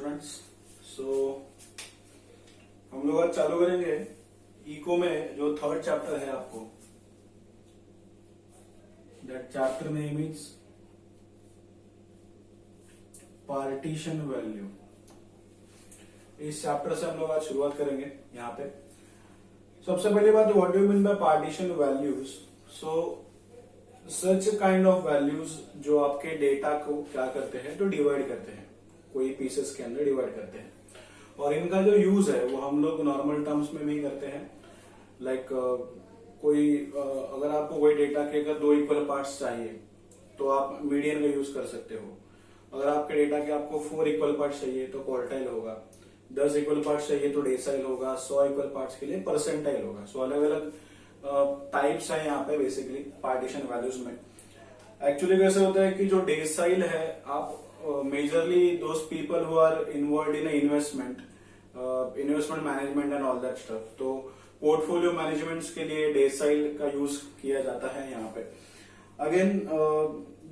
Students. सो हम लोग आज चालू करेंगे इको में जो थर्ड चैप्टर है आपको। That chapter name is partition value. इस चैप्टर से हम लोग आज शुरुआत करेंगे। यहाँ पे सबसे पहली बात, what do you mean by partition values? So such kind of values जो आपके डेटा को क्या करते हैं, तो डिवाइड करते हैं, कोई पीसेस के अंदर डिवाइड करते हैं। और इनका जो यूज है वो हम लोग नॉर्मल टर्म्स में भी करते हैं। लाइक अगर आपको कोई डेटा के अगर दो इक्वल पार्ट्स चाहिए तो आप मीडियन का यूज कर सकते हो। अगर आपके डेटा के आपको 4 इक्वल पार्ट्स चाहिए तो क्वार्टाइल होगा, 10 इक्वल पार्ट्स चाहिए तो डेसाइल होगा, 100 इक्वल पार्ट्स के लिए परसेंटाइल होगा। सो अलग अलग टाइप्स है यहाँ पे बेसिकली पार्टीशन वैल्यूज में। एक्चुअली कैसे होता है कि जो डेसाइल है, आप majorly those people who are involve in investment management and all that stuff. तो पोर्टफोलियो मैनेजमेंट्स के लिए डेसाइल का यूज किया जाता है यहाँ पे। अगेन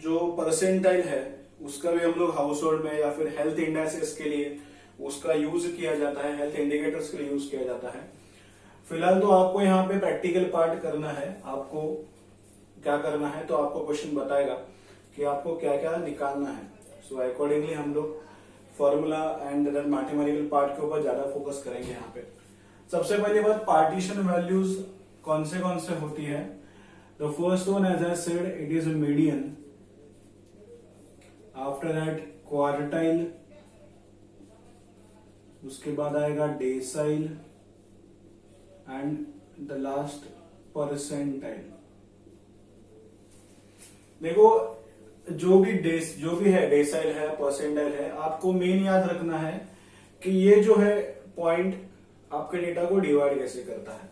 जो परसेंटाइल है उसका भी हम लोग हाउस होल्ड में या फिर हेल्थ इंडेक्सेस के लिए उसका यूज किया जाता है, हेल्थ इंडिकेटर्स के लिए यूज किया जाता है। फिलहाल तो आपको यहाँ पे प्रैक्टिकल पार्ट करना है। आपको क्या करना है, तो आपको क्वेश्चन बताएगा कि आपको क्या क्या निकालना है। सो अकॉर्डिंगली हम लोग फॉर्मूला एंड मैथमेटिकल पार्ट के ऊपर ज्यादा फोकस करेंगे यहाँ पे। सबसे पहली बात, पार्टीशन वैल्यूज कौन से होती है। The first one, as I said, it is median. After that quartile, उसके बाद आएगा decile and the last percentile. देखो जो भी है, डेसाइल है, परसेंटाइल है, आपको मेन याद रखना है कि ये जो है पॉइंट आपके डेटा को डिवाइड कैसे करता है।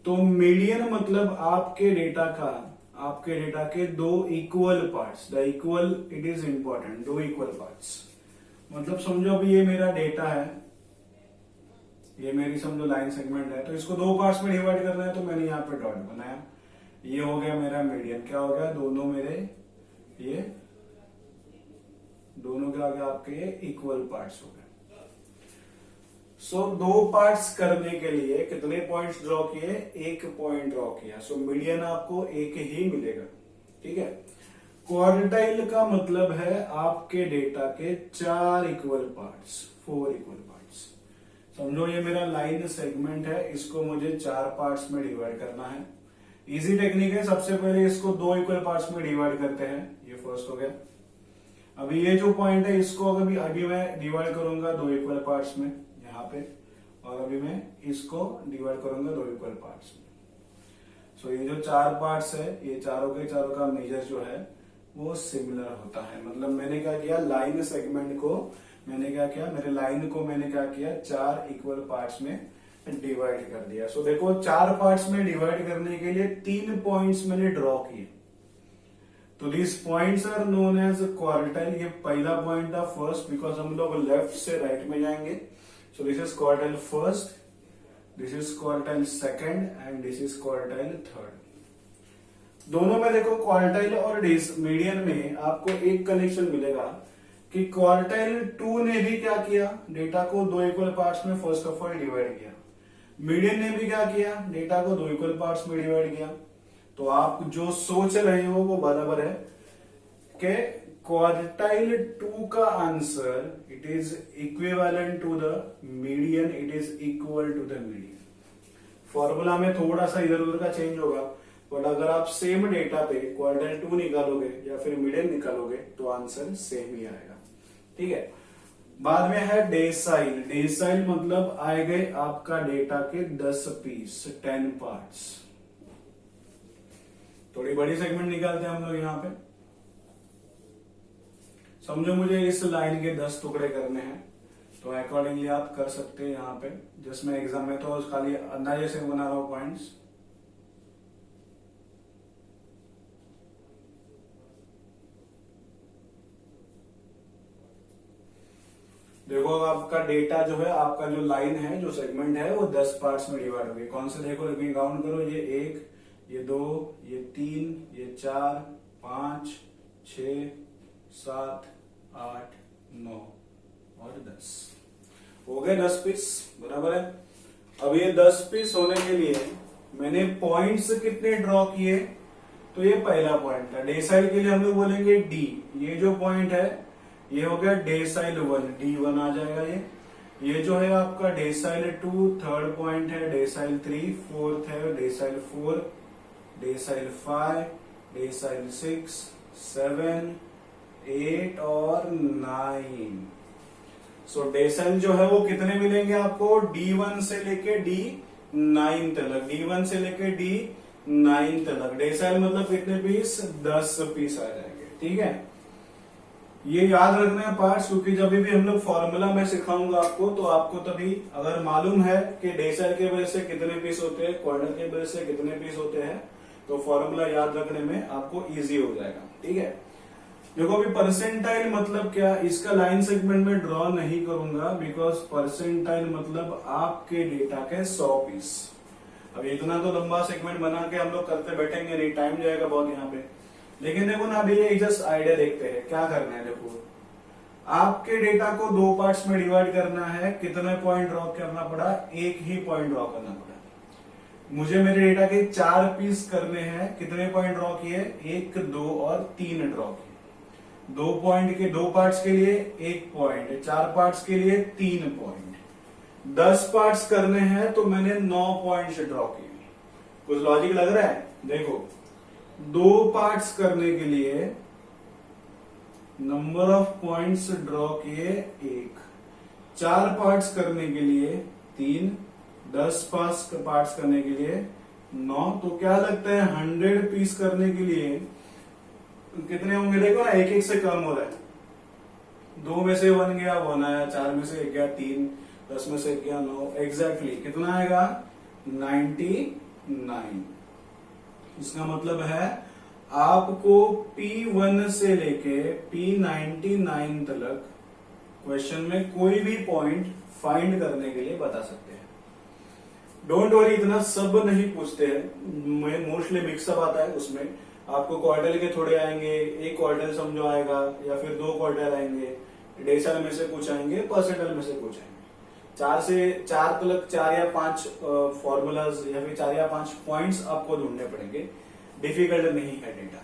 तो मीडियन मतलब आपके डेटा के दो equal parts. The equal, it is important, दो इक्वल पार्ट्स। मतलब समझो अभी ये मेरा डेटा है, ये मेरी समझो लाइन सेगमेंट है, तो इसको दो पार्ट्स में डिवाइड करना है, तो मैंने यहाँ पे डॉट बनाया। ये हो गया मेरा मीडियन। क्या हो गया, दोनों मेरे ये दोनों क्या हो गया, आपके इक्वल पार्ट्स हो गए। सो दो पार्ट्स करने के लिए कितने पॉइंट्स ड्रॉ किए, एक पॉइंट ड्रॉ किया। सो मीडियन आपको एक ही मिलेगा, ठीक है। क्वार्टाइल का मतलब है आपके डेटा के 4 इक्वल पार्ट्स, 4 इक्वल पार्ट्स। समझो ये मेरा लाइन सेगमेंट है, इसको मुझे 4 पार्ट्स में डिवाइड करना है। इजी टेक्निक है, सबसे पहले इसको 2 इक्वल पार्ट्स में डिवाइड करते हैं। ये फर्स्ट हो गया। अभी ये जो पॉइंट है इसको अभी मैं डिवाइड करूंगा 2 इक्वल पार्ट्स में यहाँ पे, और अभी मैं इसको डिवाइड करूंगा 2 इक्वल पार्ट्स में। सो ये जो 4 पार्ट्स है, ये चारों के चारों का मेजर जो है वो सिमिलर होता है। मतलब मैंने क्या किया, लाइन सेगमेंट को मैंने क्या किया, मेरे लाइन को मैंने क्या किया, 4 इक्वल पार्ट्स में डिवाइड कर दिया। सो देखो 4 पार्ट्स में डिवाइड करने के लिए 3 पॉइंट्स मैंने ड्रॉ किए। तो this points are known as quartile. ये पहला पॉइंट था फर्स्ट, बिकॉज हम लोग लेफ्ट से राइट में जाएंगे। So this is quartile first, this is quartile second and this is quartile third. दोनों में देखो क्वार्टाइल और मीडियन में आपको एक कनेक्शन मिलेगा कि क्वार्टाइल 2 ने भी क्या किया, डेटा को 2 इक्वल पार्ट्स में फर्स्ट ऑफ ऑल डिवाइड किया। मीडियन ने भी क्या किया, डेटा को 2 इक्वल पार्ट्स में डिवाइड किया। तो आप जो सोच रहे हो वो बराबर है कि क्वार्टाइल 2 का answer it is equivalent to the median, it is equal to the median. Formula में थोड़ा सा इधर उधर का चेंज होगा, बट अगर आप सेम डेटा पे क्वार्टाइल 2 निकालोगे या फिर मीडियन निकालोगे तो आंसर सेम ही आएगा, ठीक है। बाद में है डेसाइल। डेसाइल मतलब आए गए आपका डेटा के 10 पीस, 10 पार्ट्स। थोड़ी बड़ी सेगमेंट निकालते हैं हम लोग यहाँ पे। समझो मुझे इस लाइन के 10 टुकड़े करने हैं, तो अकॉर्डिंगली आप कर सकते हैं। यहाँ पे जस्ट मैं एग्जाम में तो खाली अंदाजे से बना रहा हूं पॉइंट्स। देखो आपका डेटा जो है, आपका जो लाइन है, जो सेगमेंट है, वो 10 पार्ट्स में डिवाइड हो गई। कौन से देखो, लेकिन काउंट करो, ये 1, ये 2, ये 3, ये 4, 5, 6, 7, 8, 9 और 10 हो गए 10 पीस, बराबर है। अब ये 10 पीस होने के लिए मैंने पॉइंट्स कितने ड्रॉ किए, तो ये पहला पॉइंट था। डेसाइल के लिए हम लोग बोलेंगे डी, ये जो पॉइंट है ये हो गया डेसाइल 1, D1 आ जाएगा। ये जो है आपका डेसाइल 2, थर्ड पॉइंट है डेसाइल 3, फोर्थ है डेसाइल 4, डेसाइल 5, डेसाइल 6, 7, 8 और 9। सो डेसाइल जो है वो कितने मिलेंगे आपको, D1 से लेके D9 तक, D1 से लेके D9 तक। डेसाइल मतलब कितने पीस, 10 पीस आ जाएंगे, ठीक है। ये याद रखना है पार्ट्स, क्योंकि जब भी हम लोग फॉर्मूला में सिखाऊंगा आपको, तो आपको तभी अगर मालूम है कि डेसाइल के बेस से कितने पीस होते हैं, क्वार्टर के बेस से कितने पीस होते हैं, तो फॉर्मूला याद रखने में आपको इजी हो जाएगा, ठीक है। देखो अभी परसेंटाइल मतलब क्या, इसका लाइन सेगमेंट में ड्रॉ नहीं करूंगा, बिकॉज परसेंटाइल मतलब आपके डेटा के 100 पीस। अब इतना तो लंबा सेगमेंट बना के हम लोग करते बैठेंगे नहीं, टाइम जाएगा बहुत यहाँ पे। लेकिन देखो ना, अभी ये जस्ट आइडिया देखते हैं क्या करना है। देखो आपके डेटा को 2 पार्ट्स में डिवाइड करना है, कितने पॉइंट ड्रॉ करना पड़ा, एक ही पॉइंट ड्रॉ करना पड़ा। मुझे मेरे डेटा के 4 पीस करने हैं, कितने पॉइंट ड्रॉ किए, 1, 2 और 3 ड्रॉ किए। 2 पॉइंट के 2 पार्ट्स के लिए 1 पॉइंट, 4 पार्ट्स के लिए 3 पॉइंट, 10 पार्ट्स करने हैं तो मैंने 9 पॉइंट्स ड्रॉ किए। कुछ लॉजिक लग रहा है, देखो 2 पार्ट्स करने के लिए नंबर ऑफ पॉइंट्स ड्रॉ किए 1, 4 पार्ट्स करने के लिए 3, 10 पार्ट्स करने के लिए 9। तो क्या लगता है 100 पीस करने के लिए कितने होंगे, देखो ना, 1 से कम हो रहा है। 2 में से 1 गया 1 आया, 4 में से 1 गया 3, 10 में से 1 गया 9, एग्जैक्टली कितना आएगा 99। इसका मतलब है आपको P1 से लेके P99 तक क्वेश्चन में कोई भी पॉइंट फाइंड करने के लिए बता सकते हैं। डोंट वरी, इतना सब नहीं पूछते हैं, मोस्टली मिक्सअप आता है। उसमें आपको क्वार्टर के थोड़े आएंगे, एक क्वार्टर समझो आएगा, या फिर 2 क्वार्टर आएंगे, डेसाइल में से कुछ आएंगे, परसेंटाइल में से कुछ आएंगे। 4 से 4 तक 4 या 5 फॉर्मूलाज या फिर 4 या 5 पॉइंट्स आपको ढूंढने पड़ेंगे। डिफिकल्ट नहीं है डेटा,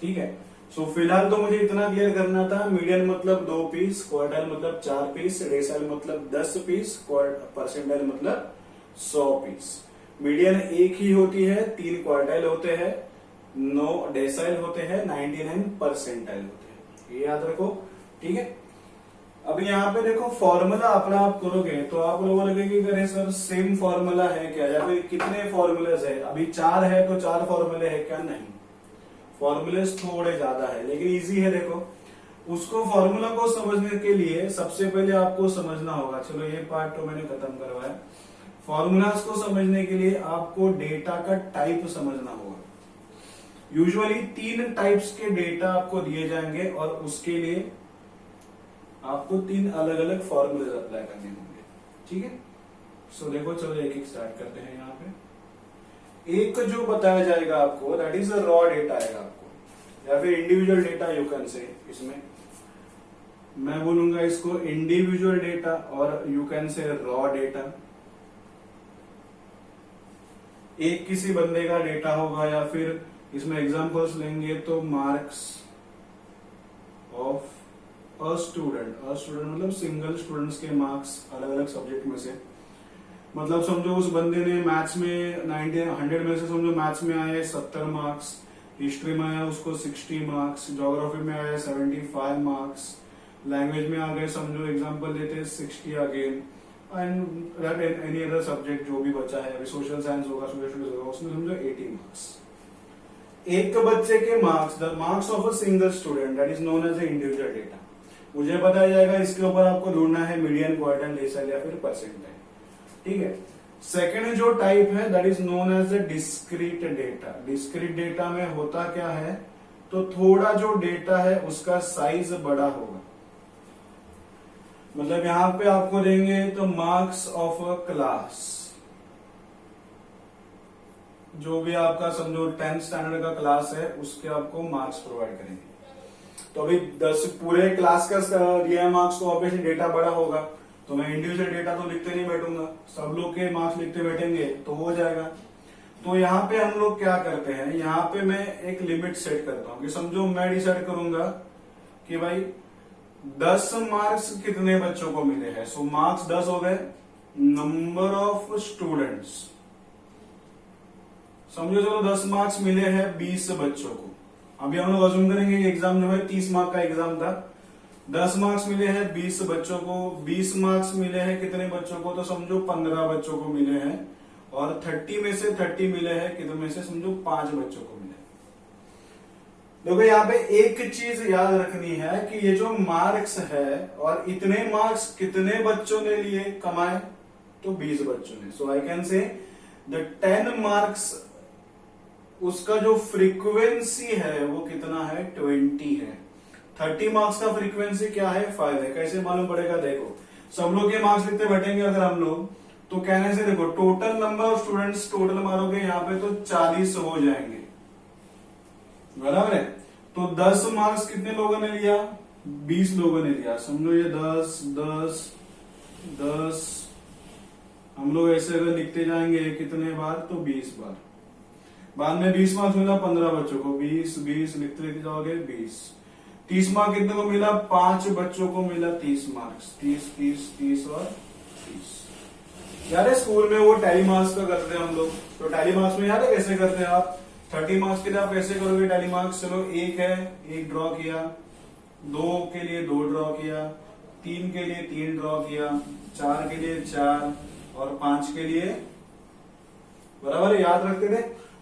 ठीक है। सो फिलहाल तो मुझे इतना क्लियर करना था, मीडियन मतलब 2 पीस, क्वार्टाइल मतलब 4 पीस, डेसाइल मतलब 10 पीस, परसेंटाइल मतलब 100 पीस। मीडियन एक ही होती है, 3 क्वार्टाइल होते हैं, 9 डेसाइल होते हैं, 99 परसेंटाइल होते हैं, ये याद रखो, ठीक है। अब यहाँ पे देखो फॉर्मूला अपना आप करोगे तो आप लोगों लगेगी कि अरे सर सेम फॉर्मूला है क्या, या फिर कितने फॉर्मूलेज है, अभी 4 है तो 4 फॉर्मूले है क्या, नहीं, फॉर्मूलेज थोड़े ज्यादा है, लेकिन इजी है। देखो उसको फॉर्मूला को समझने के लिए सबसे पहले आपको समझना होगा, चलो ये पार्ट तो मैंने खत्म करवाया। फॉर्मूलाज को समझने के लिए आपको डेटा का टाइप समझना होगा। यूजुअली 3 टाइप्स के डेटा आपको दिए जाएंगे और उसके लिए आपको 3 अलग अलग फॉर्मूले अप्लाई करने होंगे, ठीक है। सो देखो चलो एक एक स्टार्ट करते हैं। यहाँ पे एक जो बताया जाएगा आपको, that is a raw data आएगा आपको, या फिर individual data you can say. इसमें मैं बोलूंगा इसको इंडिविजुअल डेटा और you can say raw data. एक किसी बंदे का डेटा होगा, या फिर इसमें एग्जांपल्स लेंगे तो मार्क्स ऑफ अ स्टूडेंट मतलब सिंगल स्टूडेंट्स के मार्क्स अलग अलग सब्जेक्ट में से। मतलब समझो उस बंदे ने मैथ्स में 100 में से समझो मैथ्स में आए 70 मार्क्स, हिस्ट्री में आया उसको 60 मार्क्स, ज्योग्राफी में आया 75 मार्क्स, लैंग्वेज में आ गए समझो एग्जांपल देते 60 again, and any other subject जो भी बचा है, अभी सोशल साइंस होगा, सोशल स्टडीज होगा, उसमें समझो 80 मार्क्स। एक बच्चे के marks, the marks of a single student, that is known as a individual data. मुझे बताया जाएगा, इसके ऊपर आपको ढूंढना है मीडियन, क्वार्टाइल, डेसाइल या फिर परसेंटाइल, ठीक है। सेकेंड जो टाइप है that is known as a discrete data. Discrete data में होता क्या है, तो थोड़ा जो डेटा है उसका साइज बड़ा होगा। मतलब यहां पे आपको देंगे तो मार्क्स ऑफ अ क्लास, जो भी आपका समझो 10th स्टैंडर्ड का क्लास है उसके आपको मार्क्स प्रोवाइड करेंगे। तो अभी 10 पूरे क्लास का दिया है मार्क्स, तो ऑब्वियसली डेटा बड़ा होगा, तो मैं इंडिविजुअल डेटा तो लिखते नहीं बैठूंगा, सब लोग के मार्क्स लिखते बैठेंगे तो हो जाएगा। तो यहाँ पे हम लोग क्या करते हैं, यहाँ पे मैं एक लिमिट सेट करता हूँ कि समझो मैं डिसाइड करूंगा कि भाई 10 मार्क्स कितने बच्चों को मिले हैं। सो मार्क्स 10 हो गए, नंबर ऑफ स्टूडेंट्स समझो चलो 10 मार्क्स मिले हैं 20 बच्चों को। अभी हम लोग अज्यूम करेंगे कि एग्जाम जो है 30 मार्क का एग्जाम था, 10 मार्क्स मिले हैं 20 बच्चों को, 20 मार्क्स मिले हैं कितने बच्चों को, तो समझो 15 बच्चों को मिले हैं, और 30 में से 30 मिले हैं कितने में से, समझो 5 बच्चों को मिले। देखो यहाँ पे एक चीज याद रखनी है कि ये जो मार्क्स है, और इतने मार्क्स कितने बच्चों ने लिए कमाए, तो 20 बच्चों ने। So I can say the 10 marks, उसका जो फ्रीक्वेंसी है वो कितना है, 20 है। 30 मार्क्स का फ्रीक्वेंसी क्या है, 5 है। कैसे मालूम पड़ेगा, देखो सब लोग के मार्क्स लिखते बैठेंगे अगर हम लोग, तो कहने से देखो total number of students total मारोगे यहाँ पे तो 40 हो जाएंगे, बराबर है। तो 10 मार्क्स कितने लोगों ने लिया, 20 लोगों ने लिया। समझो ये 10 10 10, हम लोग ऐसे अगर लिखते जाएंगे कितने बार, तो 20 बार। बाद में 20 मार्क्स मिला 15 बच्चों को, 20 20 लिखते लिखते जाओगे 20। 30 मार्क्स कितने को मिला, 5 बच्चों को मिला 30 मार्क्स, 30 30 30 और 30। यार स्कूल में वो टैली मार्क्स का करते हैं हम लोग, तो टैली मार्क्स में यार कैसे करते हैं आप, 30 मार्क्स के लिए आप कैसे करोगे टैली मार्क्स, चलो एक है, एक ड्रॉ किया, 2 के लिए 2 ड्रॉ किया, 3 के लिए 3 ड्रॉ किया, 4 के लिए 4 और 5 के लिए, बराबर याद रखते थे।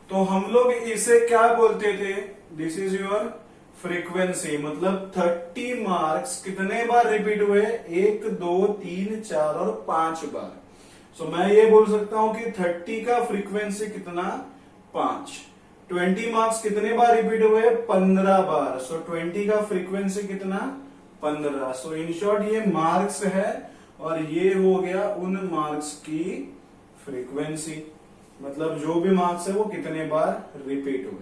तो हम लोग इसे क्या बोलते थे, दिस इज योर फ्रीक्वेंसी, मतलब 30 मार्क्स कितने बार रिपीट हुए, 1 2 3 4 और 5 बार। सो मैं ये बोल सकता हूं कि 30 का फ्रीक्वेंसी कितना, 5। 20 मार्क्स कितने बार रिपीट हुए, 15 बार। सो 20 का फ्रीक्वेंसी कितना, 15। सो इन शॉर्ट ये मार्क्स है, और ये हो गया उन मार्क्स की फ्रीक्वेंसी, मतलब जो भी मार्क्स है वो कितने बार रिपीट हुए।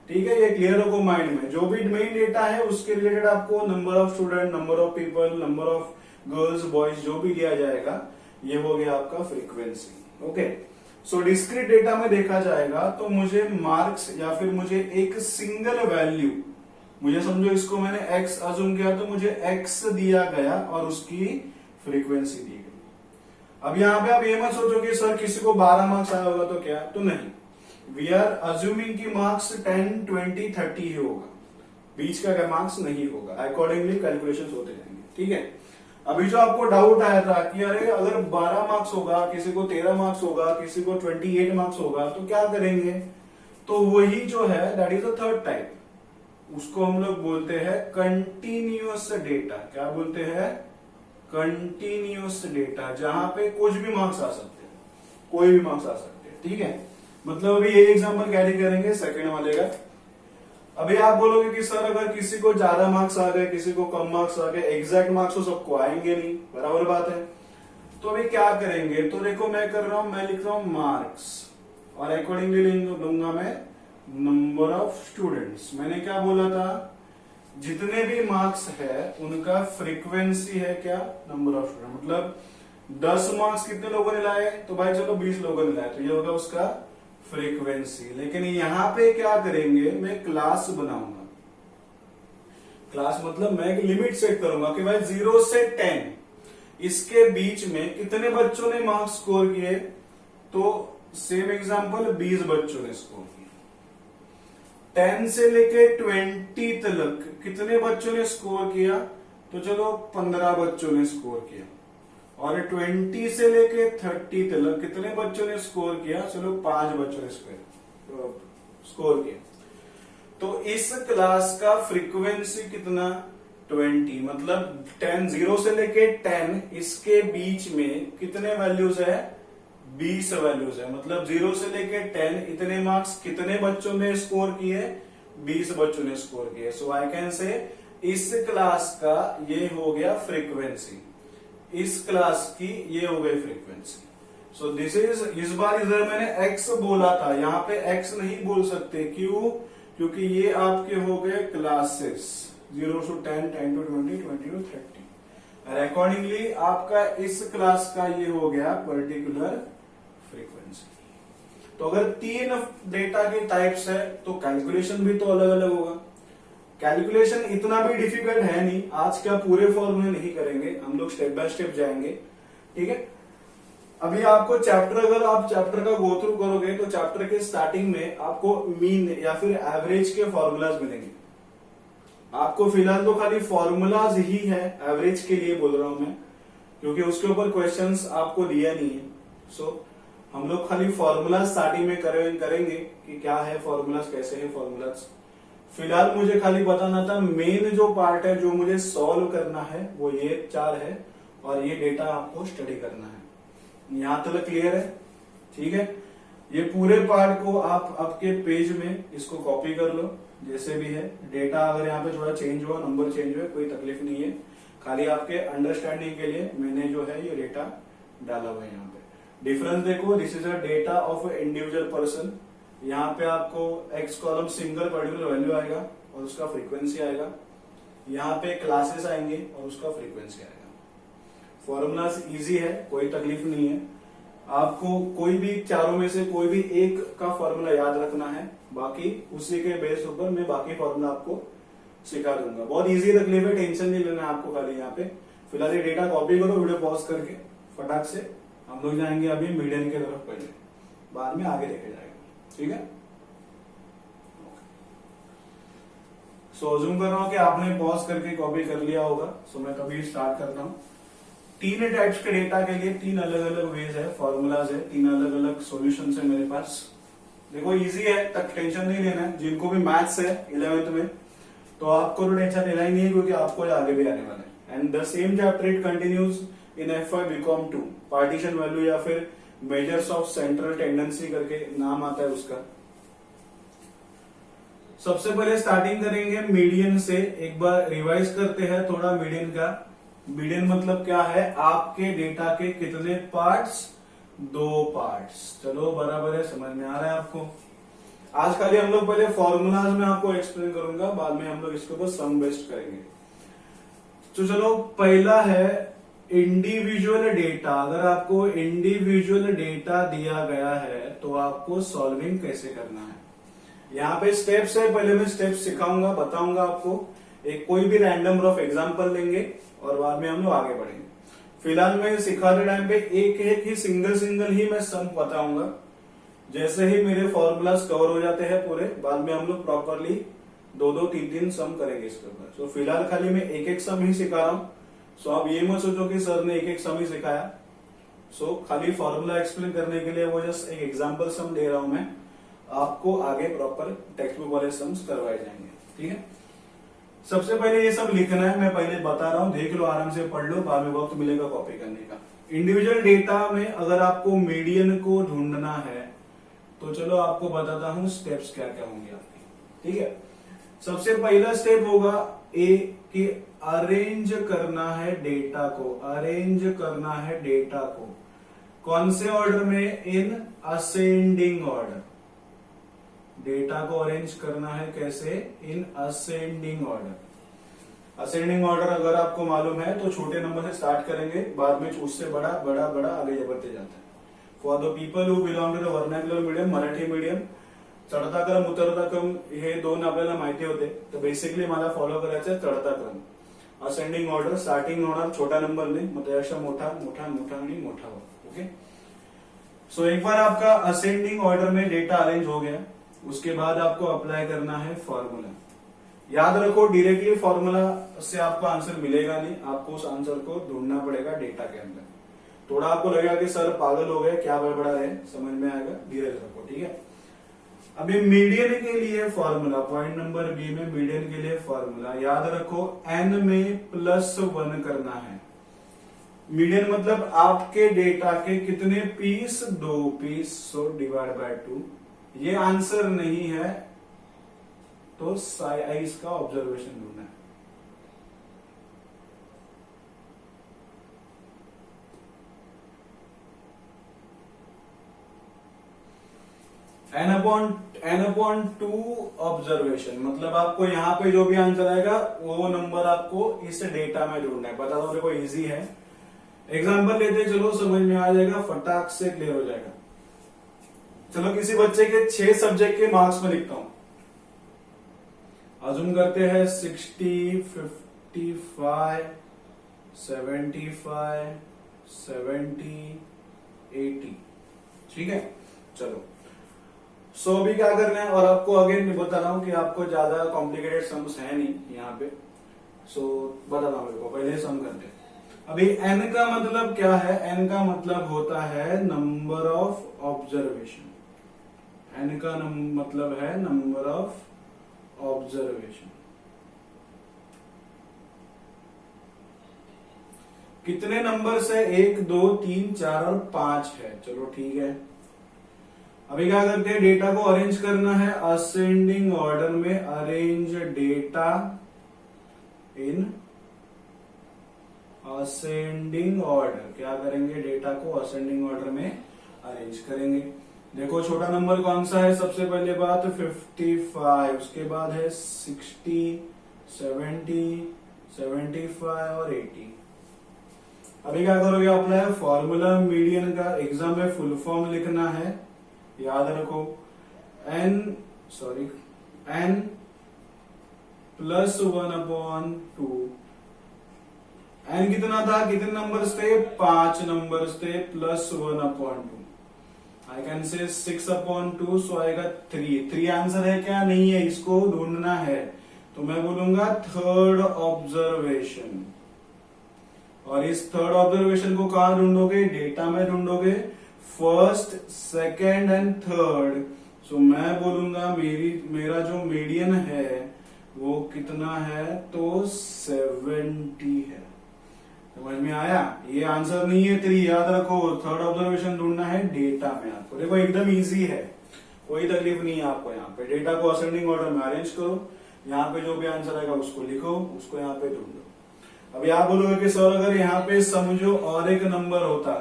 ठीक है, ये क्लियर होगा माइंड में। जो भी मेन डेटा है उसके रिलेटेड आपको number of student, number of people, number of girls boys जो भी दिया जाएगा, ये हो गया आपका फ्रीक्वेंसी। ओके, सो डिस्क्रीट डेटा में देखा जाएगा तो मुझे मार्क्स या फिर मुझे एक सिंगल वैल्यू, मुझे समझो इसको मैंने x अज्यूम किया तो मुझे x दिया गया और उसकी फ्रीक्वेंसी दी गई। अब यहाँ पे आप ये मत सोचो कि सर किसी को 12 मार्क्स आया होगा तो क्या, तो नहीं, वी आर अज्यूमिंग की मार्क्स 10 20 30 ही होगा, बीच का क्या मार्क्स नहीं होगा, अकॉर्डिंगली कैलकुलेशन होते जाएंगे। ठीक है, अभी जो आपको डाउट आया था कि अरे अगर 12 मार्क्स होगा, किसी को 13 मार्क्स होगा, किसी को 28 मार्क्स होगा, तो क्या करेंगे, तो वही जो है that is the third type, उसको हम लोग बोलते हैं कंटिन्यूअस डेटा। क्या बोलते हैं, कंटिन्यूअस डेटा, जहां पे कुछ भी मार्क्स आ सकते हैं, कोई भी मार्क्स आ सकते हैं। ठीक है, मतलब अभी ये एग्जांपल कैरी करेंगे सेकंड वाले का। अभी आप बोलोगे कि सर अगर किसी को ज्यादा मार्क्स आ गए, किसी को कम मार्क्स आ गए, एग्जैक्ट मार्क्स तो सबको आएंगे नहीं, बराबर बात है। तो अभी क्या करेंगे, तो देखो मैं कर रहा हूं, मैं लिख रहा हूं मार्क्स और अकॉर्डिंगली लूंगा मैं नंबर ऑफ स्टूडेंट्स। मैंने क्या बोला था, जितने भी मार्क्स है उनका फ्रीक्वेंसी है क्या, नंबर ऑफ स्टूडेंट। मतलब 10 मार्क्स कितने लोगों ने लाए, तो भाई चलो 20 लोगों ने लाए, तो ये होगा उसका फ्रीक्वेंसी। लेकिन यहां पे क्या करेंगे, मैं क्लास बनाऊंगा। क्लास मतलब मैं एक लिमिट सेट करूंगा कि भाई 0 से 10 इसके बीच में कितने बच्चों ने मार्क्स स्कोर किए, तो सेम एग्जांपल 20 बच्चों ने स्कोर किया। 10 से लेके 20 तक कितने बच्चों ने स्कोर किया, तो चलो 15 बच्चों ने स्कोर किया। और 20 से लेके 30 तक कितने बच्चों ने स्कोर किया, चलो 5 बच्चों ने स्कोर किया। तो इस क्लास का फ्रीक्वेंसी कितना, 20। मतलब 10 0 से लेके 10 इसके बीच में कितने वैल्यूज है, 20 वैल्यूज है। मतलब 0 से लेके 10 इतने मार्क्स कितने बच्चों ने स्कोर किए, 20 बच्चों ने स्कोर किए। सो आई कैन से इस क्लास का ये हो गया फ्रीक्वेंसी, इस क्लास की ये हो गई फ्रीक्वेंसी। सो दिस इज, इस बार इधर मैंने x बोला था, यहाँ पे x नहीं बोल सकते, क्यों, क्योंकि ये आपके हो गए क्लासेस। 0 to 10, 10 to 20, 20 to 30 और अकॉर्डिंगली आपका इस क्लास का ये हो गया पर्टिकुलर फ्रीक्वेंसी। तो अगर 3 डेटा के टाइप्स है तो कैलकुलेशन भी तो अलग अलग होगा। कैलकुलेशन इतना भी डिफिकल्ट है नहीं, आज का पूरे फॉर्मूले नहीं करेंगे, हम लोग स्टेप बाय स्टेप जाएंगे, ठीक है। अभी आपको चैप्टर, अगर आप चैप्टर का गो थ्रू करोगे तो चैप्टर के स्टार्टिंग में आपको मीन या फिर एवरेज के फॉर्मूलाज मिलेंगे। आपको फिलहाल तो खाली फॉर्मूलाज ही है, एवरेज के लिए बोल रहा हूं मैं, क्योंकि उसके ऊपर क्वेश्चंस आपको दिया नहीं है। सो हम लोग खाली फॉर्मूलाज स्टार्टिंग में करेंगे कि क्या है फॉर्मूलाज, कैसे है फॉर्मूलाज। फिलहाल मुझे खाली बताना था मेन जो पार्ट है जो मुझे सॉल्व करना है वो ये 4 है और ये डेटा आपको स्टडी करना है। यहां तक क्लियर है, ठीक है। ये पूरे पार्ट को आप आपके पेज में इसको कॉपी कर लो जैसे भी है। डेटा अगर यहाँ पे थोड़ा चेंज हुआ, नंबर चेंज हुआ, कोई तकलीफ नहीं है, खाली आपके अंडरस्टैंडिंग के लिए मैंने जो है ये डेटा डाला हुआ है। यहाँ पे डिफरेंस देखो, this is a data of individual person. यहाँ पे आपको x column single particular value आएगा और उसका फ्रीक्वेंसी आएगा, यहाँ पे क्लासेस आएंगे और उसका फ्रीक्वेंसी आएगा। फॉर्मूलाज इजी है, कोई तकलीफ नहीं है। आपको कोई भी चारों में से कोई भी एक का फॉर्मूला याद रखना है, बाकी उसी के बेस ऊपर मैं बाकी फॉर्मूला आपको सिखा दूंगा। बहुत इजी तकलीफ है, टेंशन नहीं लेना है आपको खाली। यहाँ पे फिलहाल ये डेटा कॉपी करो, वीडियो पॉज करके फटाक से। हम लोग जाएंगे अभी मीडियन की तरफ पहले, बाद में आगे देखे जाएगा, ठीक है। सो अज्यूम कर रहा हूं कि आपने पॉज करके कॉपी कर लिया होगा। सो मैं कभी स्टार्ट करता हूं। 3 टाइप्स के डेटा के लिए 3 अलग अलग वेज है, फॉर्मूलाज है, 3 अलग अलग सॉल्यूशंस है मेरे पास। देखो इजी है, तक टेंशन नहीं लेना है। जिनको भी मैथ्स है 11th में तो आपको तो टेंशन लेना ही नहीं है, क्योंकि आपको आगे भी आने वाला है। And the same chapter it continues in FY BCom 2। Partition value या फिर मेजर्स ऑफ सेंट्रल टेंडेंसी करके नाम आता है उसका। सबसे पहले स्टार्टिंग करेंगे मीडियन से। एक बार रिवाइज करते हैं थोड़ा मीडियन का। मीडियन मतलब क्या है, आपके डेटा के कितने पार्ट्स, 2 पार्ट्स। चलो बराबर है, समझ में आ रहा है आपको। आज खाली हम लोग पहले फॉर्मूलाज में आपको एक्सप्लेन करूंगा, बाद में हम लोग इसके ऊपर सम बेस्ट करेंगे। तो चलो पहला है इंडिविजुअल डेटा। अगर आपको इंडिविजुअल डेटा दिया गया है तो आपको सॉल्विंग कैसे करना है। यहाँ पे स्टेप्स है, पहले मैं स्टेप्स सिखाऊंगा, बताऊंगा आपको। एक कोई भी रैंडम रफ एग्जांपल लेंगे और बाद में हम लोग आगे बढ़ेंगे। फिलहाल मैं सिखाते टाइम पे एक एक ही सिंगल ही मैं सम बताऊंगा। जैसे ही मेरे फॉर्मूलाज कवर हो जाते हैं पूरे, बाद में हम लोग प्रॉपरली 2-2, 3-3 सम करेंगे इसके ऊपर। तो फिलहाल खाली मैं एक एक सम ही सिखा रहा हूँ। सो आप ये मत सोचो कि सर ने एक एक सम ही सिखाया। सो खाली फॉर्मूला एक्सप्लेन करने के लिए वो जस्ट एक एग्जांपल सम दे रहा हूं मैं आपको, आगे प्रॉपर टेक्स्ट बुक वाले सम्स करवाए जाएंगे, ठीक है। सबसे पहले ये सब लिखना है, मैं पहले बता रहा हूं, देख लो, आराम से पढ़ लो, बाद में वक्त मिलेगा कॉपी करने का। इंडिविजुअल डेटा में अगर आपको मीडियन को ढूंढना है तो चलो आपको बताता हूं स्टेप्स क्या क्या होंगे आपके, ठीक है। सबसे पहला स्टेप होगा ए कि अरेंज करना है डेटा को। अरेंज करना है डेटा को कौन से ऑर्डर में, इन असेंडिंग ऑर्डर। डेटा को अरेंज करना है कैसे, in ascending order. Ascending order अगर आपको मालूम है तो छोटे नंबर से स्टार्ट करेंगे, बाद में उससे बड़ा बड़ा बड़ा आगे बढ़ते जाता है। For the people who belong to the vernacular medium, Marathi medium, चढता क्रम उतरता क्रम हे 2 आपल्याला माहिती होते। तर बेसिकली मला फॉलो करायचं चढता क्रम। असेंडिंग ऑर्डर, स्टार्टिंग होणार छोटा नंबर ने, मग त्यापेक्षा मोठा मोठा मोठा आणि मोठा हो, ओके। सो एक बार आपका असेंडिंग ऑर्डर में डेटा अरेंज हो गया, उसके बाद आपको अप्लाई करना है फॉर्मूला। याद रखो डायरेक्टली फॉर्मूला से आपको आंसर मिलेगा नहीं, आपको उस आंसर को ढूंढना पड़ेगा डेटा के अंदर। थोड़ा आपको लगेगा कि सर पागल हो गए, क्या बड़बड़ा रहे, समझ में आएगा, धीरे रखो, ठीक है। अभी मीडियन के लिए फॉर्मूला, पॉइंट नंबर बी में मीडियन के लिए फॉर्मूला याद रखो, n में +1 करना है। मीडियन मतलब आपके डेटा के कितने piece, 2 piece, so divide by 2। ये आंसर नहीं है तो साइज का ऑब्जर्वेशन ढूंढना है। n/2 ऑब्जर्वेशन, मतलब आपको यहाँ पे जो भी आंसर आएगा वो नंबर आपको इस डेटा में ढूंढना है। बता दो देखो, इजी है। एग्जाम्पल लेते चलो, समझ में आ जाएगा, फटाक से क्लियर हो जाएगा। चलो किसी बच्चे के 6 सब्जेक्ट के मार्क्स में लिखता हूं। अजूम करते हैं 60, 55, 75, 70, 80। ठीक है, चलो। सो अभी क्या करना है, और आपको अगेन बता रहा हूं कि आपको ज्यादा कॉम्प्लिकेटेड सम्स है नहीं यहाँ पे। सो बता रहा हूं, पहले सम करते हैं। अभी n का मतलब क्या है? n का मतलब होता है नंबर ऑफ ऑब्जर्वेशन। n का मतलब है नंबर ऑफ ऑब्जर्वेशन। कितने नंबर से? 1, 2, 3, 4 और 5 है। चलो ठीक है। अभी क्या करते हैं, डेटा को अरेंज करना है असेंडिंग ऑर्डर में। Arrange data in ascending order. क्या करेंगे, डेटा को असेंडिंग ऑर्डर में अरेंज करेंगे। देखो छोटा नंबर कौन सा है? सबसे पहले बात 55, उसके बाद है 60, 70, 75 और 80। अभी क्या करोगे, अप्लाई फॉर्मूला मीडियन का। एग्जाम में फुल फॉर्म लिखना है, याद रखो। n +1/2। n कितना था? कितने नंबर्स थे? 5 नंबर्स थे। +1/2। आई कैन से 6/2, सो आएगा 3 आंसर है क्या? नहीं है, इसको ढूंढना है। तो मैं बोलूंगा थर्ड ऑब्जर्वेशन। और इस थर्ड ऑब्जर्वेशन को कहां ढूंढोगे? डेटा में ढूंढोगे, फर्स्ट, सेकेंड एंड थर्ड। सो मैं बोलूंगा मेरा जो मीडियन है वो कितना है? तो 70 है। समझ में आया? ये आंसर नहीं है 3, याद रखो। थर्ड ऑब्जर्वेशन ढूंढना है डेटा में आपको। देखो एकदम इजी है, कोई तकलीफ नहीं है आपको। यहाँ पे डेटा को असेंडिंग ऑर्डर में अरेंज करो, यहाँ पे जो भी आंसर आएगा उसको लिखो, उसको यहाँ पे ढूंढो। अभी आप बोलोगे कि सर अगर यहाँ पे समझो और एक नंबर होता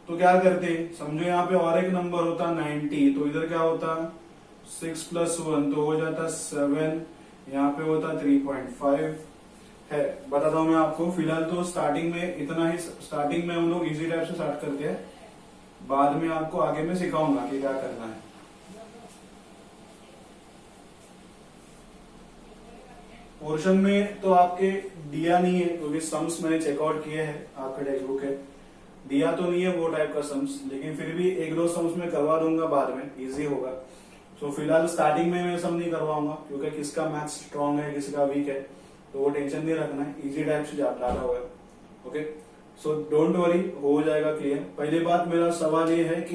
तो क्या करते? समझो यहाँ पे और एक नंबर होता 90, तो इधर क्या होता? 6 + 1 तो हो जाता 7। यहाँ पे होता 3.5 है। बताता हूं मैं आपको। फिलहाल तो स्टार्टिंग में इतना ही। स्टार्टिंग में हम लोग इजी टाइप से स्टार्ट करते हैं, बाद में आपको आगे में सिखाऊंगा कि क्या करना है। पोर्शन में तो आपके दिया नहीं है, क्योंकि सम्स मैंने चेकआउट किए हैं, आपका टेक्स्ट बुक है। दिया तो नहीं है वो टाइप का सम्स, लेकिन फिर भी 1-2 सम्स में करवा दूंगा, बाद में इजी होगा। सो फिलहाल स्टार्टिंग में मैं सम नहीं करवाऊंगा, क्योंकि किसका मैथ्स स्ट्रांग है, किसका वीक है, तो वो टेंशन नहीं रखना है। इजी टाइप से डाला हुआ है। ओके, सो डोंट वरी, हो जाएगा क्लियर। पहली बात मेरा सवाल ये है कि